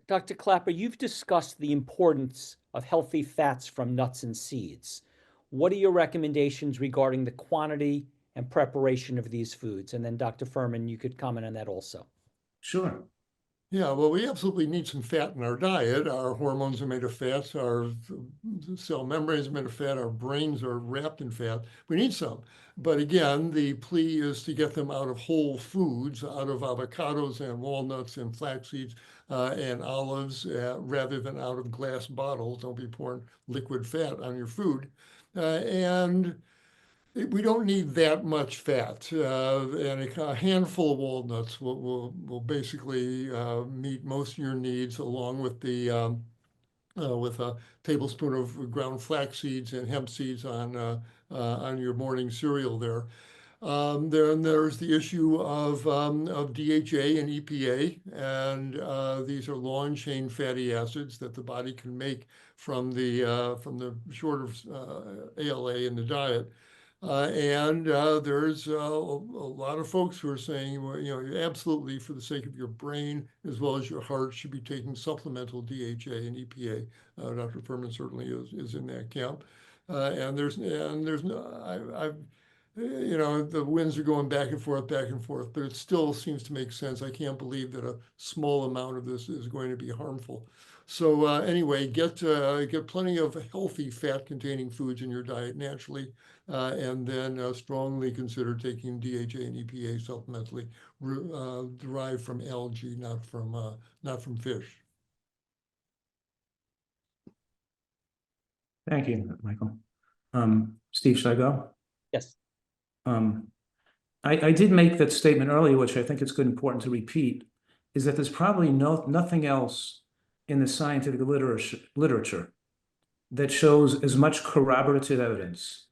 Dr. Clapper, you've discussed the importance of healthy fats from nuts and seeds. What are your recommendations regarding the quantity and preparation of these foods? And then Dr. Fuhrman, you could comment on that also. Sure. Yeah, well, we absolutely need some fat in our diet. Our hormones are made of fat, our cell membranes are made of fat, our brains are wrapped in fat. We need some. But again, the plea is to get them out of whole foods, out of avocados and walnuts and flax seeds and olives, rather than out of glass bottles. Don't be pouring liquid fat on your food. And we don't need that much fat, and a handful of walnuts will basically meet most of your needs, along with with a tablespoon of ground flax seeds and hemp seeds on your morning cereal there. Then there's the issue of DHA and EPA, and these are long chain fatty acids that the body can make from the short of ALA in the diet. There's a lot of folks who are saying, well, you absolutely, for the sake of your brain as well as your heart, should be taking supplemental DHA and EPA. Dr. Fuhrman certainly is in that camp. The winds are going back and forth, but it still seems to make sense. I can't believe that a small amount of this is going to be harmful. So anyway, get plenty of healthy fat-containing foods in your diet naturally, and then strongly consider taking DHA and EPA supplementally derived from algae, not from fish. Thank you, Michael. Steve, should I go? Yes. I did make that statement earlier, which I think it's good important to repeat, is that there's probably nothing else in the scientific literature that shows as much corroborative evidence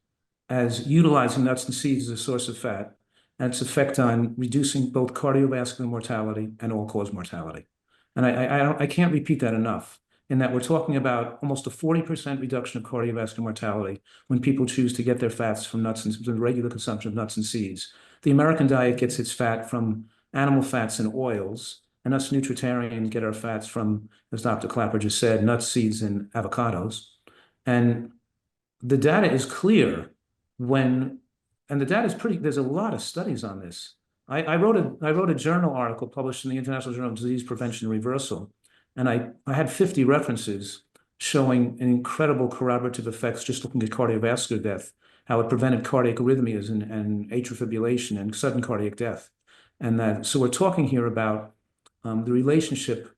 as utilizing nuts and seeds as a source of fat and its effect on reducing both cardiovascular mortality and all-cause mortality. And I can't repeat that enough, in that we're talking about almost a 40% reduction of cardiovascular mortality when people choose to get their fats from nuts and the regular consumption of nuts and seeds. The American diet gets its fat from animal fats and oils, and us Nutritarian get our fats from, as Dr. Clapper just said, nuts, seeds, and avocados. And the data is clear and the data is there's a lot of studies on this. I wrote a journal article published in the International Journal of Disease Prevention and Reversal, and I had 50 references showing incredible corroborative effects just looking at cardiovascular death, how it prevented cardiac arrhythmias and atrial fibrillation and sudden cardiac death. So we're talking here about the relationship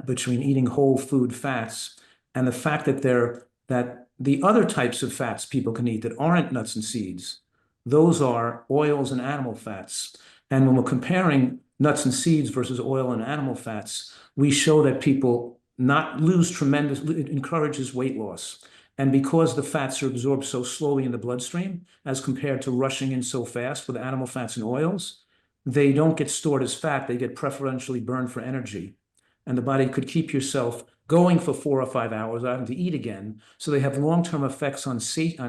between eating whole food fats and the fact that the other types of fats people can eat that aren't nuts and seeds, those are oils and animal fats. And when we're comparing nuts and seeds versus oil and animal fats, we show that people not lose it encourages weight loss. And because the fats are absorbed so slowly in the bloodstream, as compared to rushing in so fast with animal fats and oils, they don't get stored as fat, they get preferentially burned for energy. And the body could keep yourself going for 4 or 5 hours without having to eat again. So they have long-term effects on satiety.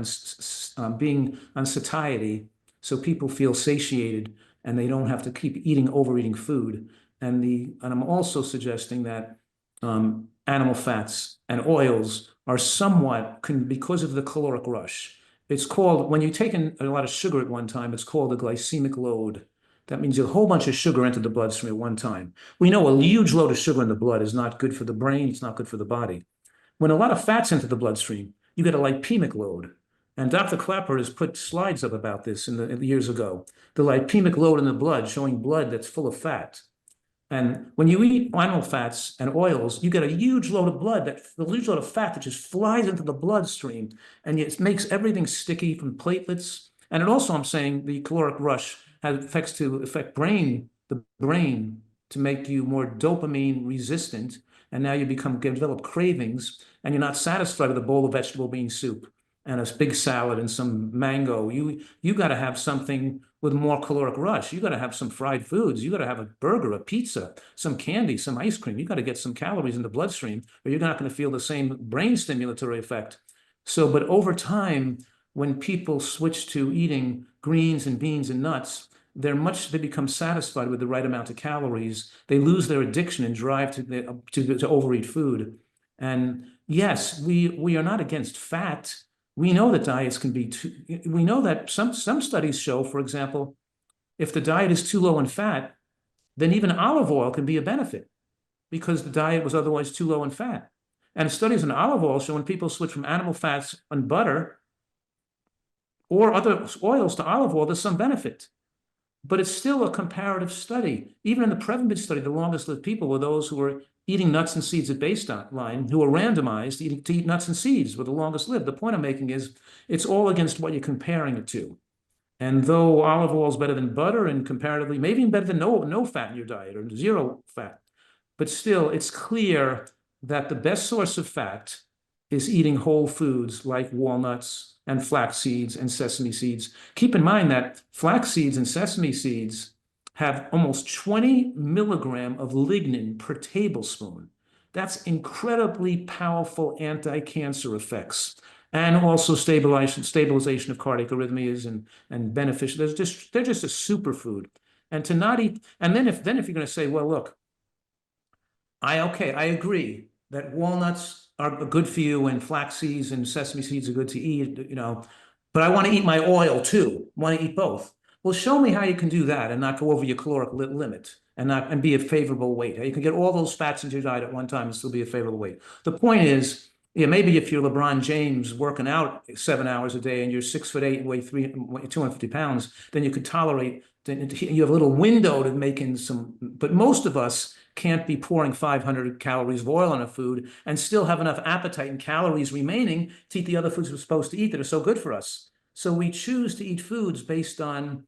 So people feel satiated and they don't have to keep overeating food. And I'm also suggesting that animal fats and oils are somewhat, because of the caloric rush. It's called, when you take in a lot of sugar at one time, it's called a glycemic load. That means a whole bunch of sugar entered the bloodstream at one time. We know a huge load of sugar in the blood is not good for the brain, it's not good for the body. When a lot of fats enter the bloodstream, you get a lipemic load. And Dr. Clapper has put slides up about this years ago. The lipemic load in the blood, showing blood that's full of fat. And when you eat animal fats and oils, you get a huge load of huge load of fat that just flies into the bloodstream, and it makes everything sticky from platelets. And it also, I'm saying, the caloric rush has effects to affect the brain to make you more dopamine resistant. And now you develop cravings, and you're not satisfied with a bowl of vegetable bean soup and a big salad and some mango. You got to have something with more caloric rush. You got to have some fried foods. You got to have a burger, a pizza, some candy, some ice cream. You got to get some calories in the bloodstream, or you're not going to feel the same brain stimulatory effect. But over time, when people switch to eating greens and beans and nuts, they become satisfied with the right amount of calories. They lose their addiction and drive to overeat food. And yes, we are not against fat. We know that diets can be we know that some studies show, for example, if the diet is too low in fat, then even olive oil can be a benefit because the diet was otherwise too low in fat. And studies on olive oil show when people switch from animal fats and butter or other oils to olive oil, there's some benefit. But it's still a comparative study. Even in the Preventive study, the longest lived people were those who were eating nuts and seeds at baseline, who were randomized to eat nuts and seeds, were the longest lived. The point I'm making is it's all against what you're comparing it to. And though olive oil is better than butter and comparatively, maybe even better than no fat in your diet or zero fat, but still it's clear that the best source of fat is eating whole foods like walnuts and flax seeds and sesame seeds. Keep in mind that flax seeds and sesame seeds have almost 20 milligram of lignin per tablespoon. That's incredibly powerful anti-cancer effects. And also stabilization of cardiac arrhythmias and beneficial. They're just a superfood. And to not eat, and then if you're going to say, well, look, I agree that walnuts are good for you and flax seeds and sesame seeds are good to eat, but I want to eat my oil too. I want to eat both. Well, show me how you can do that and not go over your caloric limit and be a favorable weight. You can get all those fats into your diet at one time and still be a favorable weight. The point is, yeah, maybe if you're LeBron James working out 7 hours a day and you're 6'8" and weigh 250 pounds, then you could tolerate, you have a little window to make in some, but most of us can't be pouring 500 calories of oil on a food and still have enough appetite and calories remaining to eat the other foods we're supposed to eat that are so good for us. So we choose to eat foods based on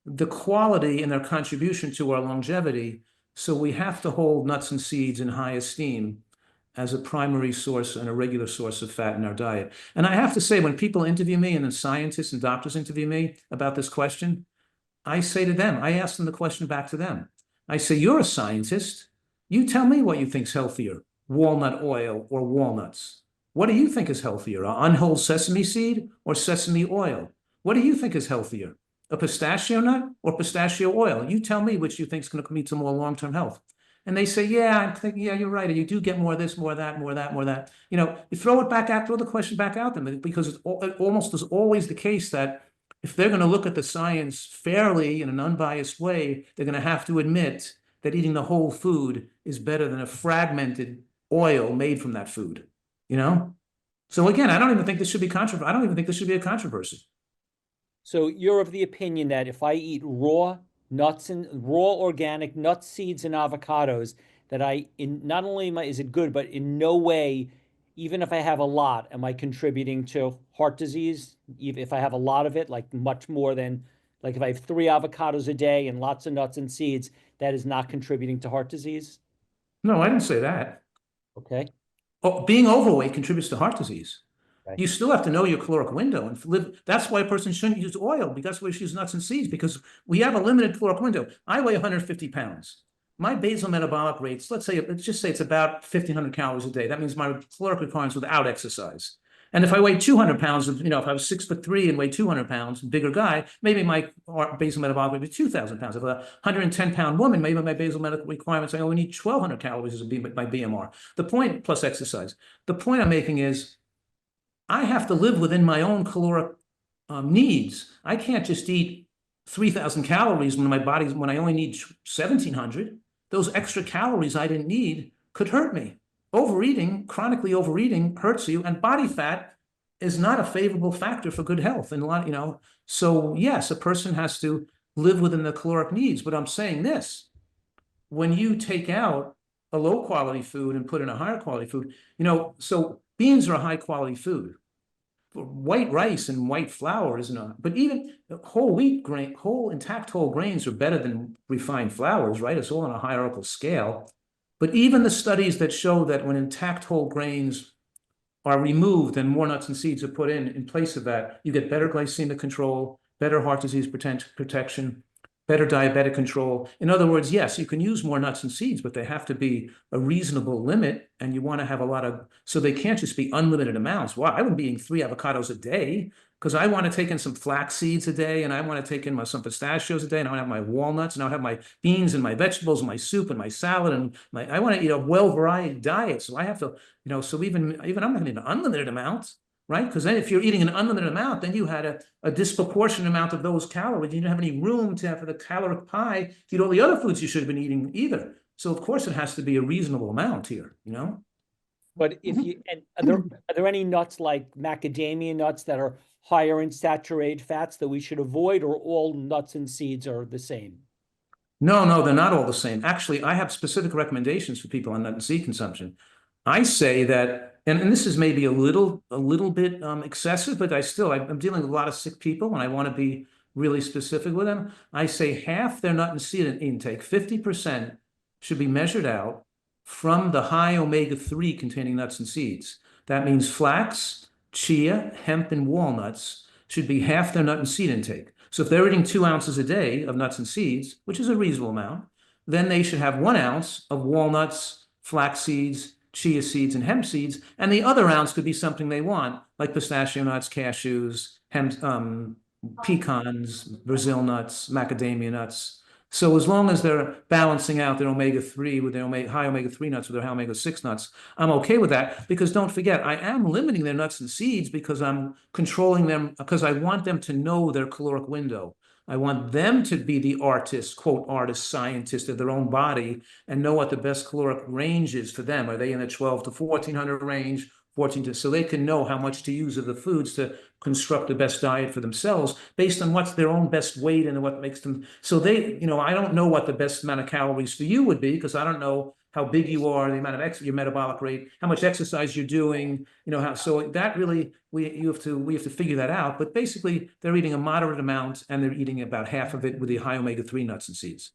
the quality and their contribution to our longevity. So we have to hold nuts and seeds in high esteem as a primary source and a regular source of fat in our diet. And I have to say, when people interview me and then scientists and doctors interview me about this question, I say to them, I ask them the question back to them. I say, you're a scientist. You tell me what you think's healthier, walnut oil or walnuts. What do you think is healthier, an unwhole sesame seed or sesame oil? What do you think is healthier, a pistachio nut or pistachio oil? You tell me which you think is going to lead to more long-term health. And they say, yeah, I'm thinking, yeah, you're right. You do get more of this, more of that, more of that, more of that. You throw it back out, throw the question back out them, because it almost is always the case that if they're going to look at the science fairly in an unbiased way, they're going to have to admit that eating the whole food is better than a fragmented oil made from that food, So again, I don't even think this should be controversial. I don't even think this should be a controversy. So you're of the opinion that if I eat raw organic nuts, seeds, and avocados, that not only is it good, but in no way, even if I have a lot, am I contributing to heart disease? If I have a lot of it, like much more than, like if I have 3 avocados a day and lots of nuts and seeds, that is not contributing to heart disease? No, I didn't say that. Okay. Oh, being overweight contributes to heart disease. Okay. You still have to know your caloric window and live. That's why a person shouldn't use oil, because that's why we should use nuts and seeds, because we have a limited caloric window. I weigh 150 pounds. My basal metabolic rates, let's just say it's about 1,500 calories a day. That means my caloric requirements without exercise. And if I weigh 200 pounds, if I was 6'3" and weigh 200 pounds, bigger guy, maybe my basal metabolic rate would be 2,000 pounds. If a 110-pound woman, maybe my basal metabolic requirements, I only need 1,200 calories as my BMR. The point, plus exercise. The point I'm making is, I have to live within my own caloric needs. I can't just eat 3,000 calories when I only need 1,700. Those extra calories I didn't need could hurt me. Chronically overeating hurts you, and body fat is not a favorable factor for good health. And so yes, a person has to live within the caloric needs. But I'm saying this, when you take out a low quality food and put in a higher quality food, so beans are a high quality food. White rice and white flour is not, but even whole intact whole grains are better than refined flours, right? It's all on a hierarchical scale. But even the studies that show that when intact whole grains are removed and more nuts and seeds are put in place of that, you get better glycemic control, better heart disease protection, better diabetic control. In other words, yes, you can use more nuts and seeds, but they have to be a reasonable limit, and you want to have a lot of, so they can't just be unlimited amounts. Well, I wouldn't be eating 3 avocados a day, because I want to take in some flax seeds a day, and I want to take in some pistachios a day, and I want to have my walnuts, and I want to have my beans and my vegetables and my soup and my salad, and I want to eat a well-varied diet. So I have to, so even I'm not going to eat an unlimited amount, right? Because then if you're eating an unlimited amount, then you had a disproportionate amount of those calories. You didn't have any room for the caloric pie to eat all the other foods you should have been eating either. So of course it has to be a reasonable amount here, But if you, and are there any nuts like macadamia nuts that are higher in saturated fats that we should avoid, or all nuts and seeds are the same? No, they're not all the same. Actually, I have specific recommendations for people on nut and seed consumption. I say that, and this is maybe a little bit excessive, but I'm dealing with a lot of sick people, and I want to be really specific with them. I say half their nut and seed intake, 50%, should be measured out from the high omega-3 containing nuts and seeds. That means flax, chia, hemp, and walnuts should be half their nut and seed intake. So if they're eating 2 ounces a day of nuts and seeds, which is a reasonable amount, then they should have 1 ounce of walnuts, flax seeds, chia seeds, and hemp seeds, and the other ounce could be something they want, like pistachio nuts, cashews, hemp, pecans, Brazil nuts, macadamia nuts. So as long as they're balancing out their omega-3 with their high omega-3 nuts with their high omega-6 nuts, I'm okay with that, because don't forget, I am limiting their nuts and seeds because I'm controlling them, because I want them to know their caloric window. I want them to be the artist, quote, artist, scientist of their own body, and know what the best caloric range is for them. Are they in the 12 to 1400 range? 14 to, so they can know how much to use of the foods to construct the best diet for themselves based on what's their own best weight and what makes them. So they, I don't know what the best amount of calories for you would be, because I don't know how big you are, the amount of your metabolic rate, how much exercise you're doing, so that really, we have to figure that out. But basically, they're eating a moderate amount, and they're eating about half of it with the high omega-3 nuts and seeds.